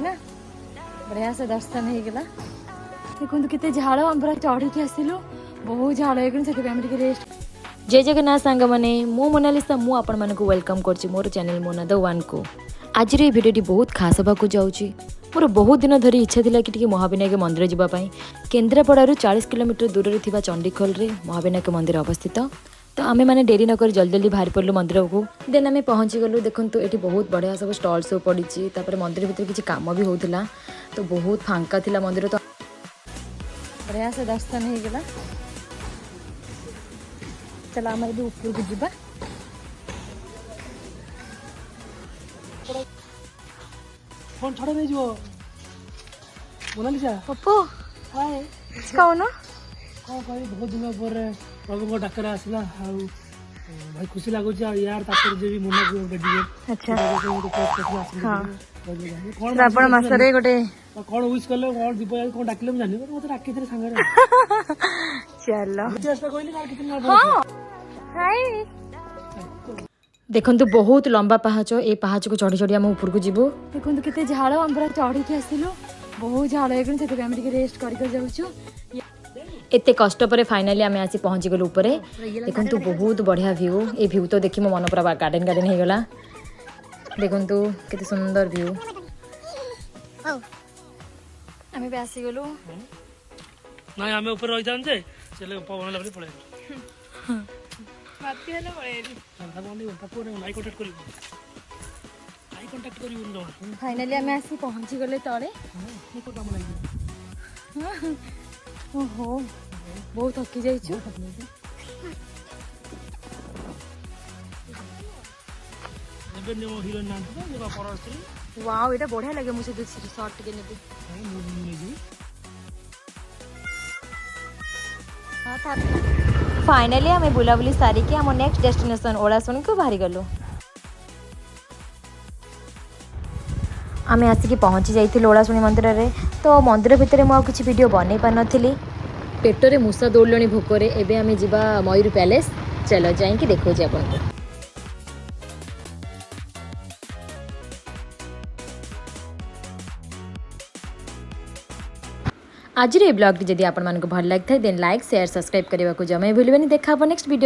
ना बढ़िया से दर्शन हो गला देखो केते झाड़ हम पूरा चढ़ी के आसिलु बहुत झाड़ हो रेस्ट जय जगन्नाथ सांग मैंने मो मोनालिसा मु आपण मानक वेलकम करछि मोर चैनल मोना द वन को आज ये भिडियोटी बहुत खास होगा जाऊँगी मोर बहुत दिन धरी इच्छा थिला कि महाविनायक मंदिर जावाई केन्द्रापड़ारू 40 किलोमीटर दूर में चंडीखोल रे महाविनायक मंदिर अवस्थित तो आमे माने डेरी नक जल्दी जल्दी बाहर पड़लु मंदिर को देन आम पहुँची गलु देखु ये बहुत बढ़िया सब स्टल सब पड़ी मंदिर भितर किसी काम भी होता तो बहुत फांका थिला मंदिर तो बढ़िया से दर्शन हो गला चला आम भी ऊपर को जीवा फोन छड़ नहीं जो मोनालिसा पप्पू हाय कौन कौन कही बहुत दिन पर प्रभु को डाकरा आसला भाई खुशी लगुच यार तापर जे भी मुन्ना को बेटी अच्छा हां कोन श्रावण मास रे गोटे कोन विश करले कोन दीप यार कोन डाकले जानि पर मते डाके थे संग रे चलो चेष्टा कहली मार कितना हां हाय देखु बहुत लंबा पहाच ए पहाच को चढ़ी चढ़ी आम ऊपर को जीवु देखु केते झाड़ हम पूरा चढ़ी के आसिलु बहुत झाड़ हो रेस्ट कर जाऊँ एते कष्ट पर फाइनाली आम आसी पहुँची गलु ऊपर देखु बहुत बढ़िया व्यू ए व्यू तो देखी मो मन पूरा गार्डन गार्डन हो गला देखु केते सुंदर व्यू आम भी आसी गलु ना आम ऊपर रही जाते चले पवन लगे पड़े फाइनाली आम आसी पहुँची गले तले ओहो बहुत थकी जाइछु वाओ एटा बढ़िया लगे मुझे शॉर्ट के नेबी फाइनाली आम बुलाबुली सारिकी आम नेक्स्ट डेस्टिनेशन ओडाशुणी को बाहरी गलु आम आसिक पहुँची जाइए ओडाशुणी मंदिर रे तो मंदिर भितर मुझे किसी वीडियो बन पार नी पेटरे मूषा दौड़े भोकरे एवं आम जा मयूर पैलेस चलो जाइए देखो आपको आज ये ब्लॉग जदि आपको भल लगी था देन लाइक शेयर सब्सक्राइब करने को जमा भूलें देखा नेक्स्ट वीडियो।